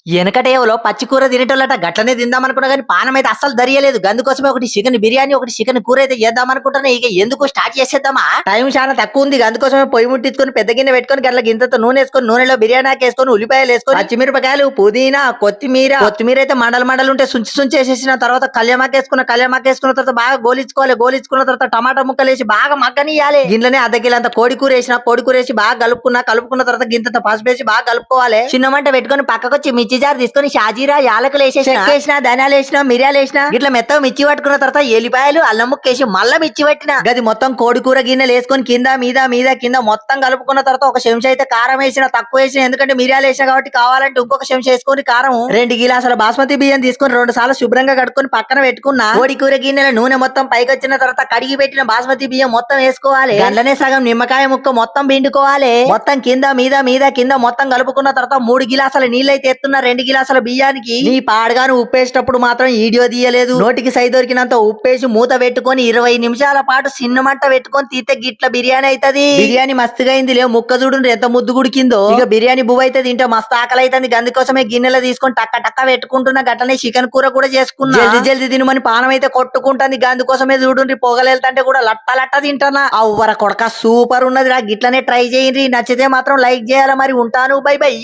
ఎనకటేవలో పచ్చి కూర తినేటోళ్ళట గట్లనే తిందామనుకున్నా గానీ పానమైతే అస్సలు దరియలేదు. గందుకోసమే ఒకటి చికెన్ బిర్యానీ, ఒకటి చికెన్ కూర అయితే చేద్దామనుకుంటున్నా. ఇక ఎందుకు స్టార్ట్ చేసేద్దామా? టైం చాలా తక్కువుంది. అందుకోసమే పొయ్యి ముట్టించుకొని పెద్ద గిన్నె పెట్టుకొని గట్ల గింతంత నూనెసుకొని నూనెలో బిర్యానీ ఆకేసుకొని, ఉల్లిపాయలేసుకొని, పచ్చిమిరపకాయలు, పుదీనా, కొత్తిమీర అయితే మండలు మండలుంటే సుంచి సుంచి ఏసేసిన తర్వాత కళ్యామాకేసుకున్న తర్వాత బాగా గోలించుకోవాలి. గోలించుకున్న తర్వాత టమాటా ముక్కలేసి బాగా మగ్గనియ్యాలి. గిన్నెలనే అర్ధ కిలంత కోడి కూర వేసి బాగా కలుపుకున్న తర్వాత గింతంత పసుపేసి బాగా కలుపుకోవాలి. చిన్న మంట పెట్టుకొని పక్కకొచ్చి మిర్చి జార్ తీసుకొని షాజీరా యాలకులు వేసేసిన ధనియాలు వేసిన మిరియాలు వేసిన ఇట్లా మెత్తగా మిర్చి పట్టుకున్న తర్వాత ఎల్లిపాయలు అల్లం ముక్కేసి మళ్ళా మిర్చి పట్టిన గది మొత్తం కోడి కూర గిన్నెలు వేసుకొని కింద మొత్తం కలుపుకున్న తర్వాత ఒక చెంచా అయితే కారం వేసిన, తక్కువ వేసిన ఎందుకంటే మిరియాలు వేసిన కాబట్టి, కావాలంటే ఇంకొక చెంచా వేసుకొని కారం 2 గిలాసుల బాస్మతి బియ్యం తీసుకొని 2 సార్లు శుభ్రంగా కడుక్కొని పక్కన పెట్టుకున్న కోడి కూర గిన్నెల నూనె మొత్తం పైకి వచ్చిన తర్వాత కడిగి పెట్టిన బాస్మతి బియ్యం మొత్తం వేసుకోవాలి. గంటనే సగం నిమ్మకాయ ముక్క మొత్తం పిండుకోవాలి. మొత్తం కింద మొత్తం కలుపుకున్న తర్వాత 3 గిలాసుల నీళ్ళైతే ఎత్తున్న 2 గిలాసుల బియ్యానికి. నీ పాడుగాను ఉప్పేసేటప్పుడు మాత్రం వీడియో తీయలేదు. నోటికి సై దొరికినంత ఉప్పేసి మూత పెట్టుకొని 20 నిమిషాల పాటు చిన్న మంట పెట్టుకొని తీతే గిట్ల బిర్యానీ అవుతుంది. బిర్యానీ మస్తుగా అయింది లేవు. ముక్క చూడు ఎంత ముద్దు గుడికిందో. ఇక బిర్యానీ బువ్వ అయితే తింటే మస్తు ఆకలి అవుతుంది. అందుకోసమే గిన్నెలో తీసుకొని టక్క పెట్టుకుంటున్నా. గట్టనే చికెన్ కూర కూడా చేసుకున్నా. జల్ది తినమని పానం అయితే కొట్టుకుంటుంది. అందుకోసమే చూడుండ్రి పొగలెళ్తుంటే కూడా లట్ట తింటానా. అవ్వర కొడక సూపర్ ఉన్నది రా. గిట్లనే ట్రై చేయండి. నచ్చితే మాత్రం లైక్ చేయాలి. మరి ఉంటాను. By by.